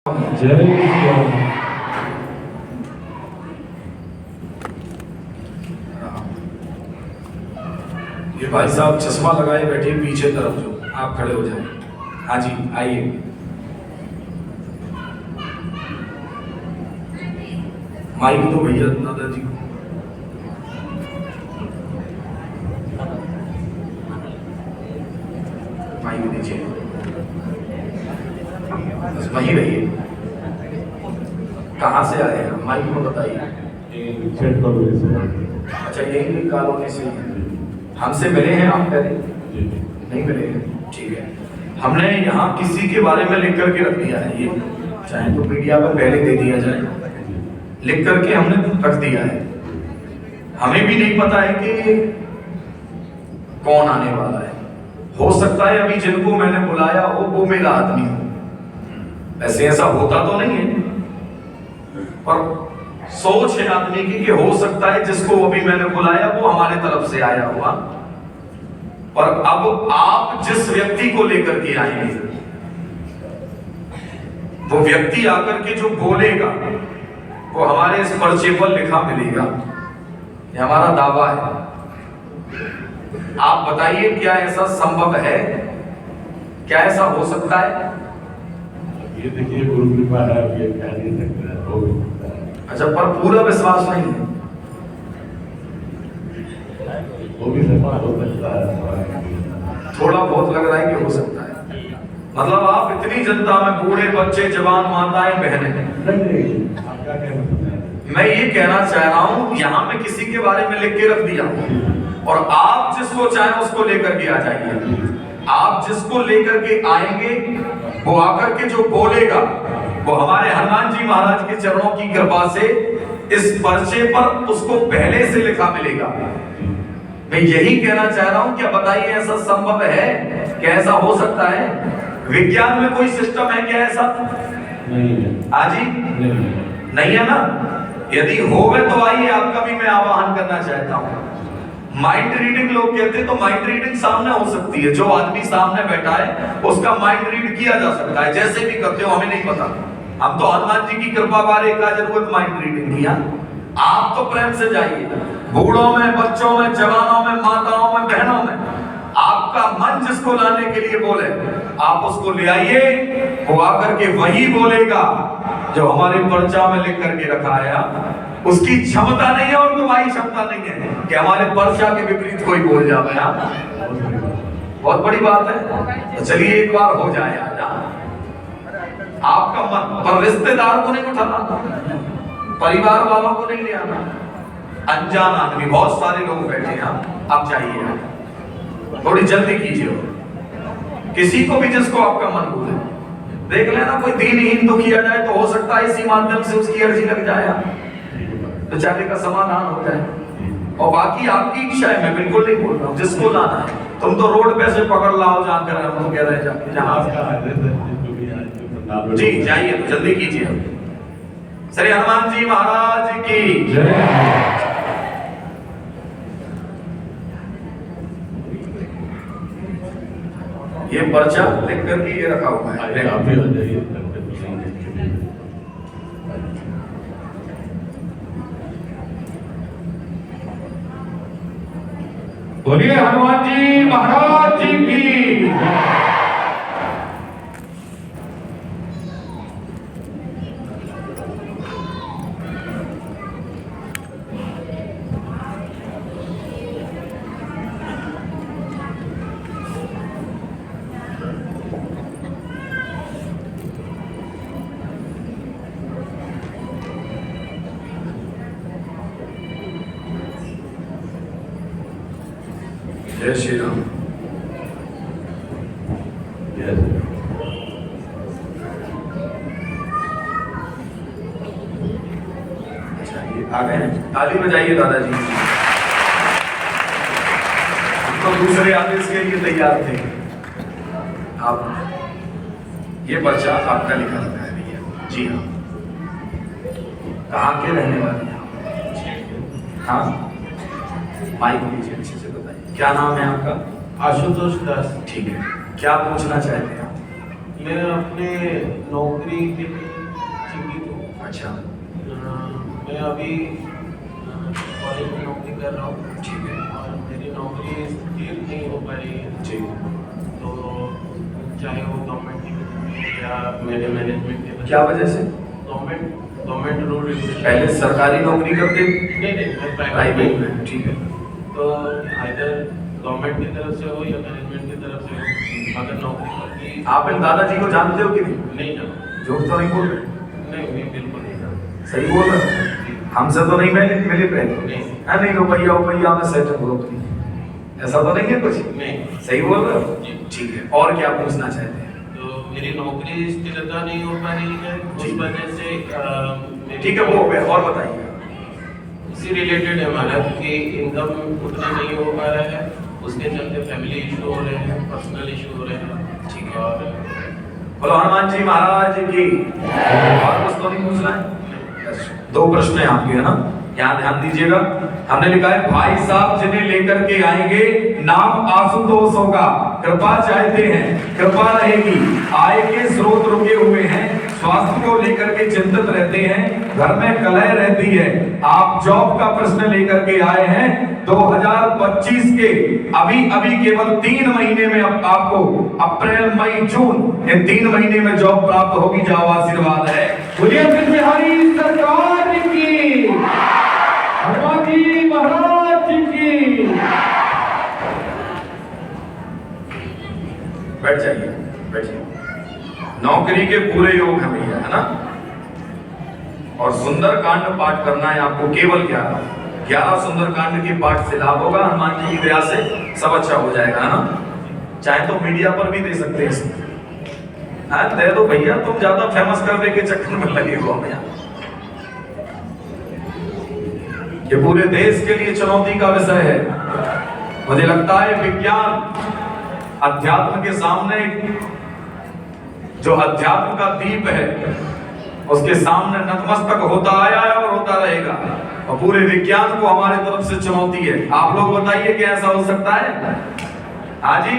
जय श्री राम। ये भाई साहब चश्मा लगाए बैठे पीछे तरफ, जो आप खड़े हो जाए। हाँ जी, आइए। माइक तो भैया दादाजी को। माइक दीजिए, बस वहीं रहिए। कहाँ से आए हैं, माइक में बताइए। अच्छा, यही कॉलोनी से हमसे मिले हैं आप? पहले नहीं मिले हैं, ठीक है। हमने यहाँ किसी के बारे में लिख करके रख दिया है, ये चाहे तो मीडिया पर पहले दे दिया जाए, लिख करके हमने रख दिया है। हमें भी नहीं पता है कि कौन आने वाला है। हो सकता है अभी जिनको मैंने बुलाया हो वो मेरा आदमी हो, वैसे ऐसा होता तो नहीं है, पर सोच है आदमी की कि हो सकता है जिसको अभी मैंने बुलाया वो हमारे तरफ से आया हुआ। पर अब आप जिस व्यक्ति को लेकर के आएंगे, वो व्यक्ति आकर के जो बोलेगा वो हमारे इस पर्चे पर लिखा मिलेगा, ये हमारा दावा है। आप बताइए, क्या ऐसा संभव है? क्या ऐसा हो सकता है? ये देखिए, गुरु कृपा है, ये क्या नहीं सकता है, हो सकता है। अच्छा, पर पूरा विश्वास नहीं है? वो भी सफल हो सकता है, थोड़ा बहुत लग रहा है कि हो सकता है। मतलब आप इतनी जनता में बूढ़े बच्चे जवान माताएं बहनें, नहीं, आपका क्या मतलब है? मैं ये कहना चाह रहा हूं, यहाँ में किसी के बारे में लिख के रख दिया और आप जिसको चाहें उसको लेकर के आ जाइए। आप जिसको लेकर के आएंगे वो आकर के जो बोलेगा वो हमारे हनुमान जी महाराज के चरणों की कृपा से इस पर्चे पर उसको पहले से लिखा मिलेगा। मैं यही कहना चाह रहा हूं, क्या बताइए ऐसा संभव है? क्या ऐसा हो सकता है? विज्ञान में कोई सिस्टम है क्या ऐसा? नहीं है। आजी नहीं है ना? यदि होवे तो आइए, आपका भी मैं आह्वान करना चाहता हूं। माइंड रीडिंग लोग कहते हैं, तो माइंड रीडिंग सामने हो सकती है। जो आदमी सामने बैठा है उसका माइंड रीड किया जा सकता है, जैसे भी करते हो हमें नहीं पता। हम तो हनुमान जी की कृपा बारे का जरूरत माइंड रीडिंग किया। आप तो प्रेम से जाइए, बूढ़ों में, बच्चों में, जवानों में, माताओं में, बहनों में, आपका मन जिसको लाने के लिए बोले आप उसको ले आइए। वो आकर के वही बोलेगा जो हमारे पर्चा में लिख करके रखा है। उसकी क्षमता नहीं है और तुम्हारी क्षमता नहीं है कि हमारे पर्चा के विपरीत कोई बोल जाए। बहुत बड़ी बात है। तो चलिए एक बार हो जाए आज आपका मन। पर रिश्तेदार को नहीं उठाना, परिवार वालों को नहीं ले आना, अनजान आदमी, बहुत सारे लोग बैठे हैं। आप जाइए, थोड़ी जल्दी कीजिए। किसी को भी जिसको आपका मन बोले, देख लेना कोई दीनहीन दुखी आ जाए तो हो सकता है इसी माध्यम से उसकी अर्जी लग जाए, बेचारे का समाधान हो जाए। और बाकी आपकी इच्छा है, मैं बिल्कुल नहीं बोल रहा हूँ। जिसको लाना है तुम तो रोड पे से पकड़ लाओ, जाकर हम कह रहे हैं जहाँ जी जाइए, तो जल्दी कीजिए। श्री हनुमान जी महाराज की जय। ये पर्चा लिख करके ये रखा हुआ है, आप भी हो जाइए। बोलिए हनुमान जी महाराज जी की। जय श्री राम। आ गए हैं, ताली बजाइए दादाजी। हम तो दूसरे आदेश के लिए तैयार थे। आप ये पर्चा आपका लिखा रखा है भैया जी। हाँ, कहाँ के रहने वाले हैं? हाँ, माइक लीजिए, अच्छे से बताइए क्या नाम है आपका? आशुतोष दास। ठीक है, क्या पूछना चाहते हैं आप? मैं अपने नौकरी के लिए चिंतित हूँ। अच्छा, मैं अभी कॉलेज में नौकरी कर रहा हूँ। ठीक है। और मेरी नौकरी स्थिर नहीं हो पा रही है। जी। तो चाहे वो गवर्नमेंट की वजह से या मेरे मैनेजमेंट की क्या वजह से? Government rule regulation. पहले सरकारी नौकरी करते? नहीं, मैं प्राइवेट प्राइवेट में। ठीक है। तो आइदर गवर्नमेंट की तरफ से हो या मैनेजमेंट की तरफ से हो, अगर नौकरी करती। आप इन दादाजी को जानते हो कि नहीं? नहीं ना। झूठ तो नहीं बोल रहे? नहीं, बिल्कुल नहीं जानता। सही बोल रहे हैं? हमसे तो नहीं मिले पहले? नहीं। है नहीं, रुपया में सेट हो रही, ऐसा तो नहीं है कुछ? नहीं। सही बोल रहे हो? जी। ठीक है। और क्या पूछना चाहते हैं? तो मेरी नौकरी स्थिरता नहीं हो पा रही है, उस जी। वजह से ठीक है, वो हो गया। और बताइए। इसी रिलेटेड है हमारा कि इनकम उतना नहीं हो पा रहा है, उसके चलते फैमिली इशू हो रहे हैं, पर्सनल इशू हो रहे हैं। ठीक है। और बोलो हनुमान जी महाराज की। और कुछ तो नहीं पूछना है? दो प्रश्न है आपके, है ना? यहाँ ध्यान दीजिएगा। हमने लिखा है भाई साहब जिन्हें लेकर के आएंगे नाम आशुतोष होगा, कृपा चाहते हैं, कृपा रहेगी, आय के स्रोत रुके हुए हैं, स्वास्थ्य को लेकर के चिंतित रहते हैं, घर में कलह रहती है, आप जॉब का प्रश्न लेकर के आए हैं 2025 के अभी केवल 3 महीने में आपको अप्रैल मई जून इन 3 महीने में जॉब प्राप्त होगी। जाओ, आशीर्वाद है। बोलिए बिहारी सरकार की, हनुमान जी महाराज की। बैठ जाइए, बैठिए। नौकरी के पूरे योग हैं भैया, है ना? और सुंदर कांड पाठ करना है आपको, केवल 11 सुंदर कांड के पाठ से लाभ होगा। हनुमान जी की दया से सब अच्छा हो जाएगा, है ना? चाहे तो मीडिया पर भी दे सकते हैं। हाँ, दे दो भैया, तुम ज्यादा फेमस करने के चक्कर में लगे हो हमें। ये पूरे देश के लिए चुनौती का विषय है। मुझे लगता है विज्ञान अध्यात्म के सामने, जो अध्यात्म का दीप है, उसके सामने नतमस्तक होता आया है और होता रहेगा। और पूरे विज्ञान को हमारे तरफ से चुनौती है। आप लोग बताइए कि ऐसा हो सकता है? हाँ जी,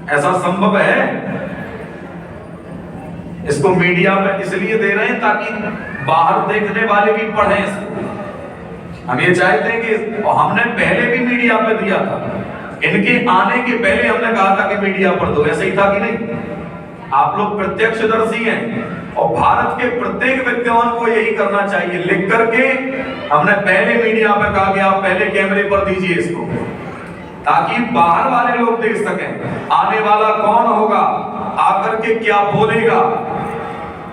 ऐसा संभव है? इसको मीडिया में इसलिए दे रहे हैं ताकि बाहर देखने वाले भी पढ़ें इसको। हम ये चाहते हैं कि, और हमने पहले भी मीडिया पे दिया था, इनके आने के पहले हमने कहा था कि मीडिया पर दो। ऐसा ही था कि नहीं? आप लोग प्रत्यक्षदर्शी हैं और भारत के प्रत्येक विद्वान को यही करना चाहिए। लिख करके हमने पहले मीडिया पे कहा कि आप पहले कैमरे पर दीजिए इसको, ताकि बाहर वाले लोग देख सकें आने वाला कौन होगा, आकर के क्या बोलेगा,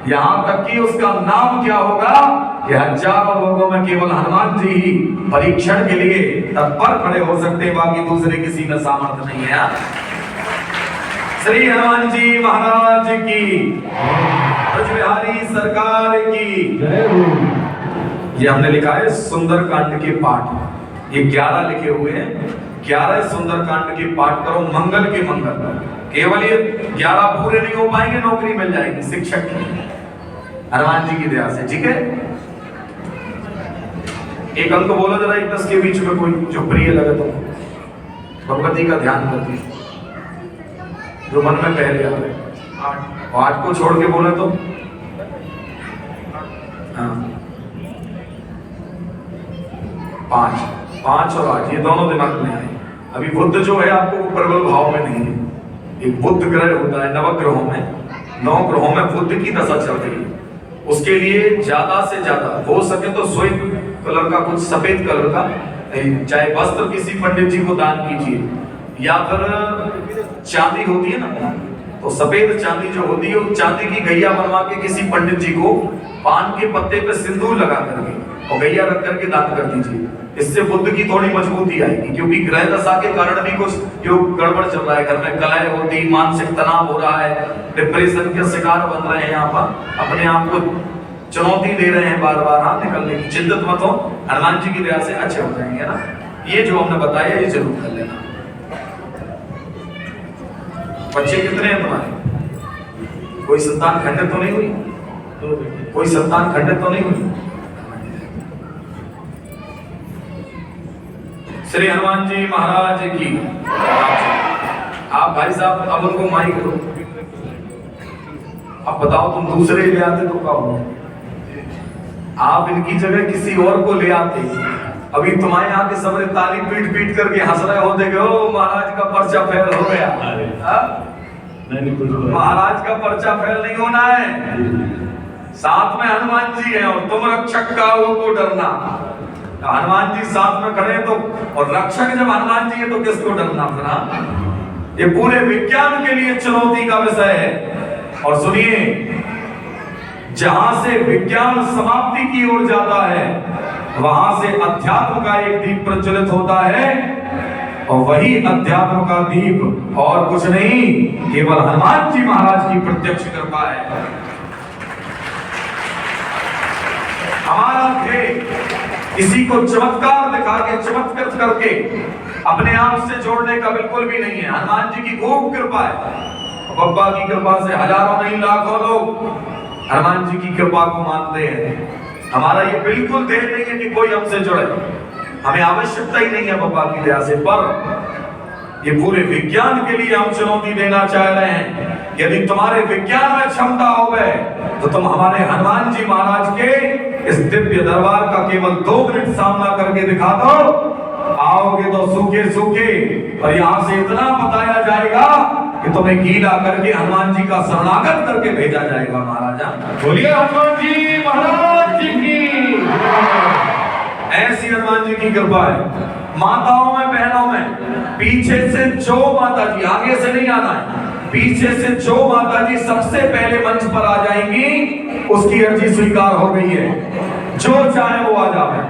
यहां तक कि उसका नाम क्या होगा। ये हजारों लोगों में केवल हनुमान जी ही परीक्षण के लिए तत्पर खड़े हो सकते हैं, बाकी दूसरे किसी में सामर्थ्य नहीं है। श्री हनुमान जी महाराज की, ब्रजबिहारी सरकार की जय हो। ये हमने लिखा है सुंदर कांड के पाठ, ये 11 लिखे हुए हैं। 11 सुंदर कांड के पाठ करो, मंगल के मंगल। केवल ये 11 पूरे नहीं हो पाएंगे, नौकरी मिल जाएगी शिक्षक की, हनुमान जी की दया से। ठीक है, एक अंक बोलो जरा 1-10 के बीच में कोई जो प्रिय लगे तो, भगवती का ध्यान करके जो मन में पहले आ रहे। 8 को छोड़ के बोले तो, हाँ, 5 और 8 ये दोनों दिमाग में आए। अभी बुद्ध जो है आपको प्रबल भाव में नहीं है। एक बुद्ध ग्रह होता है नवग्रहों में, 9 ग्रहों में बुद्ध की दशा चल रही है। उसके लिए ज्यादा से ज्यादा हो सके तो श्वेत कलर का, कुछ सफेद कलर का, चाहे वस्त्र किसी पंडित जी को दान कीजिए, या फिर चांदी होती है ना, तो सफेद चांदी जो होती है, चांदी की गैया बनवा के किसी पंडित जी को पान के पत्ते पे सिंदूर लगा करके और गैया रख करके दान कर दीजिए। इससे बुद्ध की थोड़ी मजबूती आएगी, क्योंकि ग्रह दशा के कारण भी कुछ जो गड़बड़ चल रहा है, घर में कलह होती, मानसिक तनाव हो रहा है, डिप्रेशन के शिकार बन रहे हैं, यहाँ पर अपने आप को चुनौती दे रहे हैं बार बार। हाँ, निकलने की चिंतित मत हो, हनुमान जी की दया से अच्छे हो जाएंगे ना। ये जो हमने बताया ये जरूर कर लेना। बच्चे कितने हैं तुम्हारे? कोई संतान खंडित तो नहीं हुई? कोई संतान खंडित तो नहीं हुई? श्री हनुमान जी महाराज की। आप भाई साहब अब उनको माइक दो। अब बताओ तुम दूसरे ले आते तो क्या हो, आप इनकी जगह किसी और को ले आते, अभी तुम्हारे यहाँ के सबरे ताली पीट पीट करके हंस रहे होते कि ओ महाराज का पर्चा फेल हो गया। नहीं कुछ महाराज का पर्चा फेल नहीं होना है, साथ में हनुमान जी हैं और तुम रक्षक का को डरना। हनुमान जी साथ में खड़े तो, और रक्षक जब हनुमान जी है तो किसको डरना फिर? ये पूरे विज्ञान के लिए चुनौती का विषय है। और सुनिए, जहां से विज्ञान समाप्ति की ओर जाता है वहां से अध्यात्म का एक दीप प्रज्वलित होता है, और वही अध्यात्म का दीप और कुछ नहीं, केवल हनुमान जी महाराज की प्रत्यक्ष कृपा है। हमारा ध्येय किसी को चमत्कार दिखा के चमत्कृत करके अपने आप से जोड़ने का बिल्कुल भी नहीं है। हनुमान जी की खूब कृपा है, बब्बा की कृपा से हजारों नहीं लाखों लोग हनुमान जी की कृपा को मानते हैं। हमारा ये बिल्कुल ध्येय नहीं है कि कोई हमसे जुड़े, हमें आवश्यकता ही नहीं है बब्बा की दया से, पर ये पूरे विज्ञान के लिए हम चुनौती देना चाह रहे हैं। यदि तुम्हारे विज्ञान में क्षमता हो गए तो तुम हमारे हनुमान जी महाराज के इस दिव्य दरबार का केवल 2 मिनट सामना करके दिखा दो, आओगे तो सूखे सूखे, और यहाँ से इतना बताया जाएगा कि तुम्हें गीला करके हनुमान जी का शरणागत करके भेजा जाएगा। महाराजा बोलिए हनुमान जी महाराज जी की। ऐसी हनुमान जी की कृपा है। माताओं में, बहनों में, पीछे से जो माता जी, आगे से नहीं आना है, पीछे से जो माता जी सबसे पहले मंच पर आ जाएंगी उसकी अर्जी स्वीकार हो गई है, जो चाहे वो आ जाए।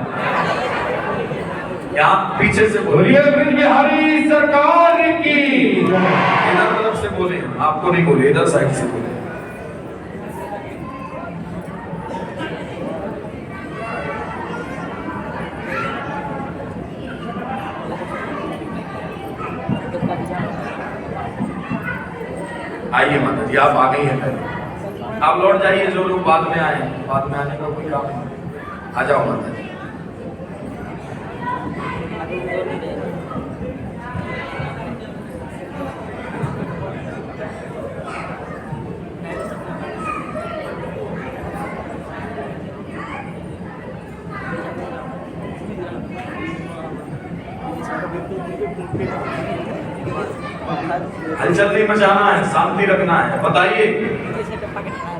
यहाँ पीछे से बोलिए ब्रज बिहारी सरकार की। इधर तरफ से बोले, आपको नहीं बोले, इधर साइड से बोले। आइए माता जी, आप आ गई हैं पहले, आप लौट जाइए। जो लोग बाद में आए, बाद में आने का कोई काम नहीं, आ जाओ माता जी। हलचल नहीं मचाना है, शांति रखना है। बताइए,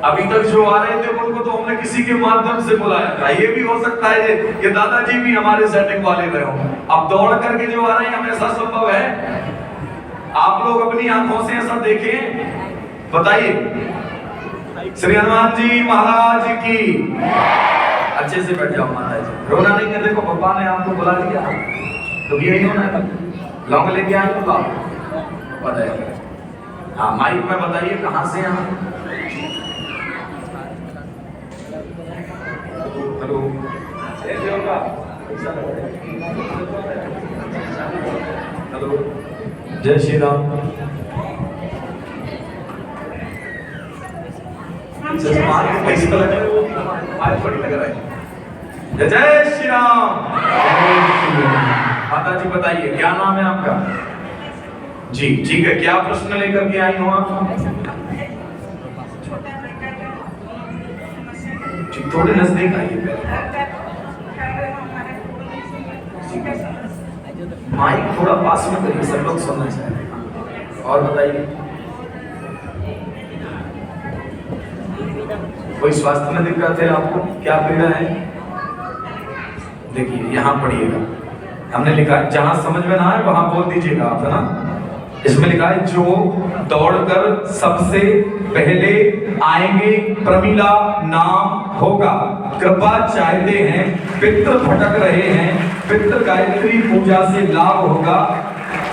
अभी तक जो आ रहे थे उनको तो हमने किसी के माध्यम से बुलाया था। ये भी हो सकता है ये दादाजी भी हमारे सेटिंग वाले रहे हो। अब दौड़ करके जो आ रहे हैं हमेशा संभव है, आप लोग अपनी आंखों से ऐसा देखें। बताइए, श्री हनुमान जी महाराज की। अच्छे से बैठ जाओ माता जी, रोना नहीं है। देखो पापा ने आपको बुला लिया तो यही होना है, लौंग लेके आए तो बताइए। हाँ, माइक में बताइए कहाँ से हैं। हेलो, हेलो, जय श्री राम। जय श्री राम। माता जी बताइए, क्या नाम है आपका? जी ठीक है, क्या प्रश्न लेकर के आई हो आप? थोड़े नजदीक आइए, माइक थोड़ा पास में करिए, सब लोग सुनना चाहिए। और बताइए, कोई स्वास्थ्य में दिक्कत है आपको? क्या पीड़ा है? देखिए यहाँ पढ़िएगा, हमने लिखा है, जहां समझ में ना आए वहां बोल दीजिएगा आप, है ना। इसमें लिखा है, जो दौड़कर सबसे पहले आएंगे प्रमिला नाम होगा। कृपा चाहते हैं, पितृ भटक रहे हैं, पितृ गायत्री पूजा से लाभ होगा।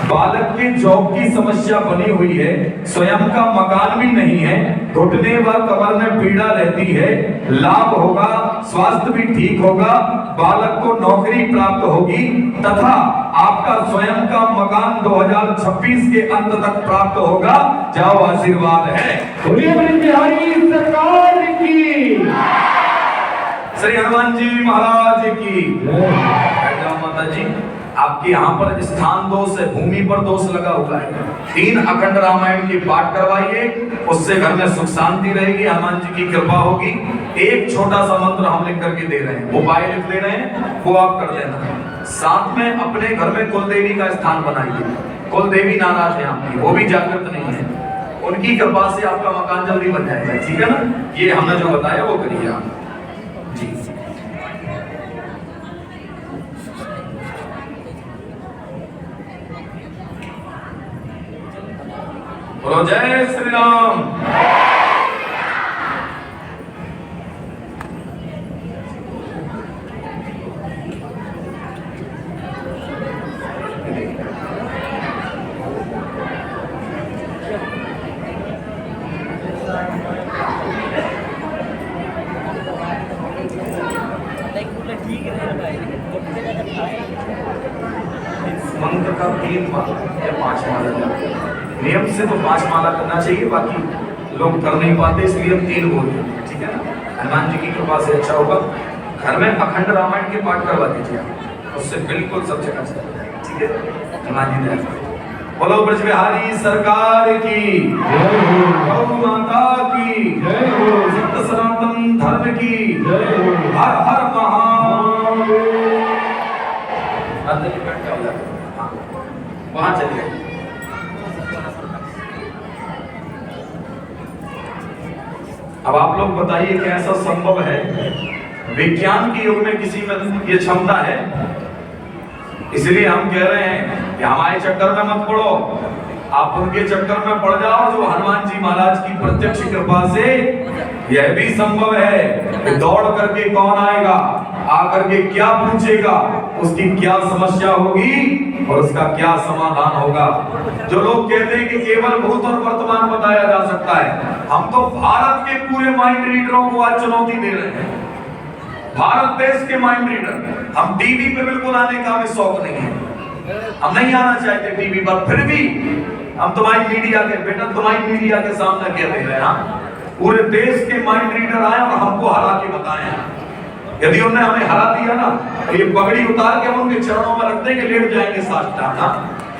बालक के जॉब की समस्या बनी हुई है, स्वयं का मकान भी नहीं है, घुटने व कमर में पीड़ा रहती है, लाभ होगा, स्वास्थ्य भी ठीक होगा, बालक को नौकरी प्राप्त होगी तथा आपका स्वयं का मकान 2026 के अंत तक प्राप्त होगा। जाओ, आशीर्वाद है। बोलिए ब्रज बिहारी सरकार की। श्री हनुमान जी महाराज की। जाओ माता जी, आपके यहाँ पर स्थान दोष है, भूमि पर दोष लगा हुआ है। 3 अखंड रामायण की पाठ करवाइए, उससे घर में सुख शांति रहेगी, हनुमान जी की कृपा होगी। एक छोटा सा मंत्र हम लिख करके दे रहे हैं, उपाय लिख दे रहे हैं, वो आप कर देना। साथ में अपने घर में कुल देवी का स्थान बनाइए। कुल देवी नाराज है आपकी, वो भी जागृत नहीं है, उनकी कृपा से आपका मकान जल्दी बन जाएगा, ठीक है ना। ये हमने जो बताया वो करिए आप जी। बोलो जय श्री राम। मंत्र का 3 माला या 5 माला, नियम से तो 5 माला करना चाहिए, बाकी लोग कर नहीं पाते इसलिए हम 3 बोलते हैं, ठीक है ना। हनुमान जी की कृपा से अच्छा होगा। घर में अखंड रामायण के पाठ करवा दीजिए आप, उससे बिल्कुल सब जगह चल जाएगा, ठीक है। हनुमान जी दया। बोलो ब्रज बिहारी सरकार की जय हो, गौ माता की जय हो, सत्य सनातन धर्म की जय हो, हर हर महादेव। वहां चलिए। अब आप लोग बताइए कि ऐसा संभव है, विज्ञान के युग में किसी में ये क्षमता है? इसलिए हम कह रहे हैं कि हमारे चक्कर में मत पड़ो, आप उनके चक्कर में पड़ जाओ जो हनुमान जी महाराज की प्रत्यक्ष कृपा से यह भी संभव है कि दौड़ करके कौन आएगा, आकर के क्या पूछेगा, उसकी क्या समस्या होगी और उसका क्या समाधान होगा। जो लोग कहते हैं कि केवल भूत और वर्तमान बताया जा सकता है, हम तो भारत के पूरे माइंड रीडरों को आज चुनौती दे रहे हैं। भारत देश के माइंड रीडर, हम टीवी पे बिल्कुल आने का हमें शौक नहीं है, हम नहीं आना चाहते टीवी पर, फिर भी हम तुम्हारी मीडिया के बेटा, तुम्हारी मीडिया के सामने कह दे रहे हैं, पूरे देश के माइंड रीडर आए और हमको हरा के बताए। यदि उन्होंने हमें हरा दिया ना, तो ये पगड़ी उतार के हम उनके चरणों में रख देंगे, लेट जाएंगे साष्टांग ना,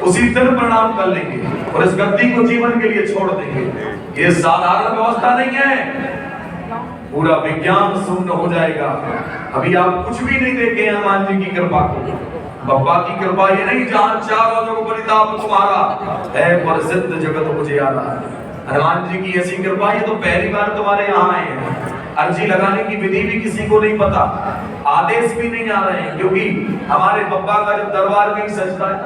उसी दिन प्रणाम कर लेंगे और इस गद्दी को जीवन के लिए छोड़ देंगे। ये साधारण व्यवस्था नहीं है, पूरा विज्ञान शून्य हो जाएगा। अभी आप कुछ भी नहीं देखे हनुमान जी की कृपा को, बप्पा की कृपा ये नहीं जहां चारों जगह परिताप तुम्हारा है, प्रसिद्ध जगत उजियारा। हनुमान जी की ऐसी कृपा, ये तो पहली बार तुम्हारे यहाँ आए हैं। अर्जी लगाने की विधि भी किसी को नहीं पता, आदेश भी नहीं आ रहे हैं, क्योंकि हमारे बप्पा का जब दरबार में सजता है,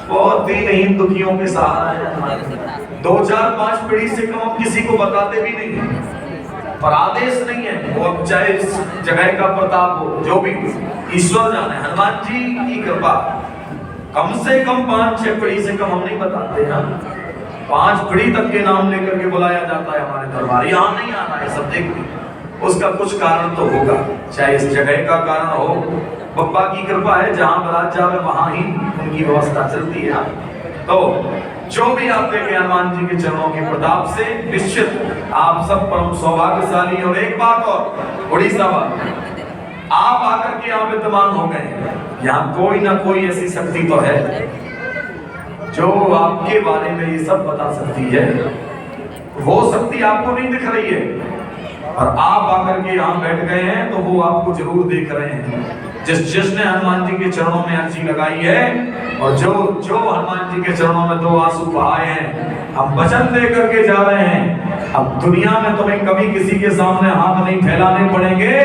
बहुत दीनहीन दुखियों के सहारा है। 2 4 5 पीढ़ी से कम हम किसी को बताते भी नहीं है, पर आदेश नहीं है। वो चाहे इस जगह का प्रताप हो, जो भी ईश्वर जाने। हनुमान जी की कृपा कम से कम 5-6 पीढ़ी से कम हम नहीं बताते हैं, 5 पीढ़ी तक के नाम लेकर के बुलाया जाता है हमारे दरबार। यहाँ नहीं आना है, सब देखते, उसका कुछ कारण तो होगा, चाहे इस जगह का कारण हो, बप्पा की कृपा है, जहां बरात जावे वहां ही उनकी व्यवस्था चलती है। तो जो भी आप देखें हनुमान जी के चरणों के प्रताप से निश्चित आप सब परम सौभाग्यशाली। और एक बात और, उड़ीसा वाले, आप आकर के यहाँ विद्यमान हो गए, यहाँ कोई ना कोई ऐसी शक्ति तो है जो आपके बारे में ये सब बता सकती है। वो शक्ति आपको नहीं दिख रही है, और आप आकर के यहाँ बैठ गए हैं तो वो आपको जरूर देख रहे हैं। जिसने हनुमान जी के चरणों में अर्जी लगाई है, और जो हनुमान जी के चरणों में 2 आंसू बहाए हैं, हम वचन दे करके जा रहे हैं। अब दुनिया में तुम्हें कभी किसी के सामने हाथ नहीं फैलाने पड़ेंगे,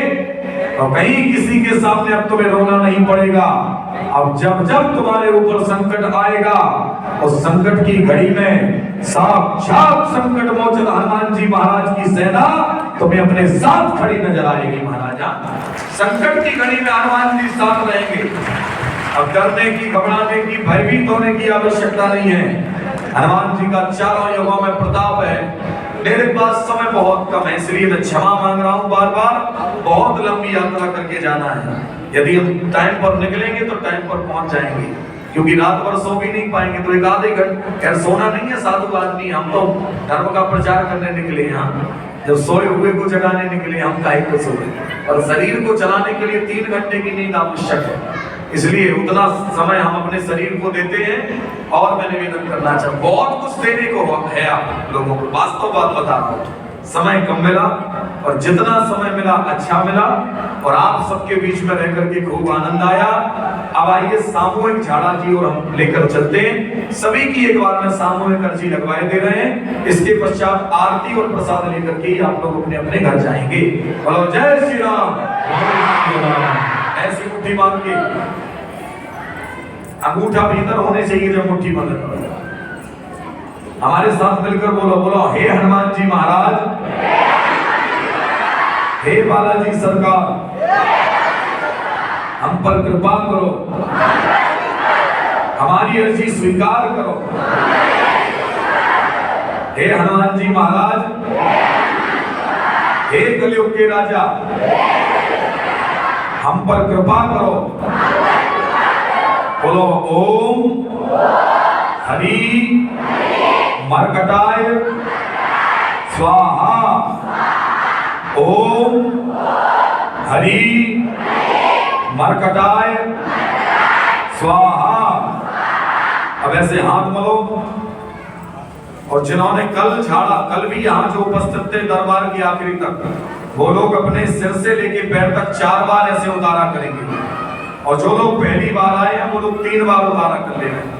और कहीं किसी के सामने अब तुम्हें रोना नहीं पड़ेगा। अब जब जब तुम्हारे ऊपर संकट आएगा, उस संकट की घड़ी में साक्षात संकट मोचन हनुमान जी महाराज की सेना तुम्हें अपने साथ खड़ी नजर आएगी। महाराजा, संकट की घड़ी में हनुमान जी साथ रहेंगे। अब डरने की, घबराने की, भयभीत होने की आवश्यकता नहीं है। हनुमान जी का चारों युगों में प्रताप है। मेरे पास समय बहुत कम है, इसलिए मैं क्षमा मांग रहा हूँ बार बार। बहुत लंबी यात्रा करके जाना है, यदि हम टाइम पर निकलेंगे तो टाइम पर पहुंच जाएंगे, क्योंकि रात भर सो भी नहीं पाएंगे। तो 1-आधे घंटे, खैर सोना नहीं है, साधु आदमी, हम तो धर्म का प्रचार करने निकले हैं। जब सोए हुए को जगाने निकले, हम काहे को सोए, और शरीर को चलाने के लिए 3 घंटे की नींद आवश्यक है। इसलिए उतना समय हम अपने शरीर को देते हैं। और मैं निवेदन करना चाहूँ, बहुत कुछ देने को है आप लोगों को, वास्तव बात बता रहा हूँ। समय कम मिला और जितना समय मिला अच्छा मिला, और आप सबके बीच में रह करके खूब आनंद आया। अब आइए सामूहिक झाड़ा की ओर हम लेकर चलते हैं। सभी की एक बार में सामूहिक अर्जी लगवाए दे रहे हैं। इसके पश्चात आरती और प्रसाद लेकर के आप लोग अपने अपने घर जाएंगे। बोलो जय श्री राम। ऐसी मुट्ठी मांग के, अंगूठा भीतर होने चाहिए जब मुट्ठी बंद करो। हमारे साथ मिलकर बोलो, बोलो हे हनुमान जी महाराज, हे बालाजी सरकार, हम पर कृपा करो, हमारी अर्जी स्वीकार करो। हे हनुमान जी महाराज, हे कलयुग के राजा, हम पर कृपा करो। बोलो ओम हरि मरकटाय स्वाहा। ओम हरि मरकटाय स्वाहा। अब ऐसे हाथ मलो, और जिन्होंने कल झाड़ा, कल भी यहाँ जो उपस्थित थे दरबार की आखिरी तक, वो लोग अपने सिर से लेके पैर तक 4 बार ऐसे उतारा करेंगे। और जो लोग पहली बार आए हैं वो लोग 3 बार उतारा कर ले रहे हैं।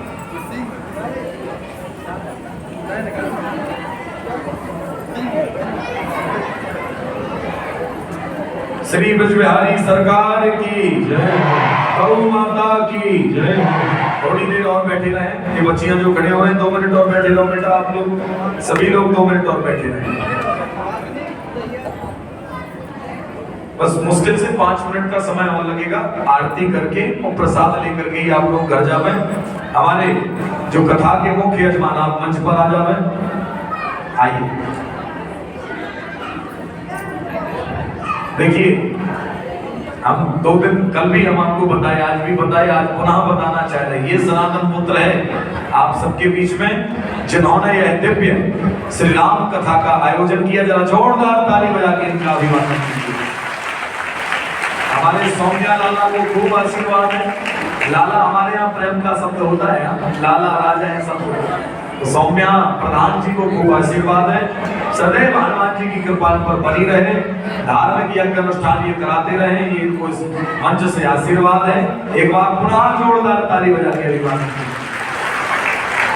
श्री ब्रजबिहारी सरकार की जय, गौ माता की जय। थोड़ी देर और बैठे रहे, ये बच्चियां जो खड़े हो रहे हैं 2 मिनट और बैठे रहो बेटा। आप लोग सभी लोग 2 मिनट और बैठे रहे। बस मुश्किल से 5 मिनट का समय और लगेगा। आरती करके और प्रसाद लेकर के ही आप लोग घर जावे। हमारे जो कथा के मुख्य यजमान आप मंच पर आ जावे। आइए देखिए, हम 2 दिन कल भी हम आपको बताए, आज भी बताए, आज पुनः बताना चाह रहे हैं। ये सनातन पुत्र है आप सबके बीच में, जिन्होंने यह दिव्य श्री राम कथा का आयोजन किया। जरा जोरदार ताली बजा के इनका अभिवादन कीजिए। हमारे सौम्या लाला को खूब आशीर्वाद है। लाला हमारे यहाँ प्रेम का शब्द होता है, लाला राजा है सब। तो सौम्या प्रधान जी को खूब आशीर्वाद है। सदैव हनुमान जी की कृपा पर बनी रहे, धार्मिक यज्ञ अनुष्ठान ये कराते रहे, ये इनको मंच से आशीर्वाद है। एक बार पुनः जोरदार ताली बजा के अभिवादन।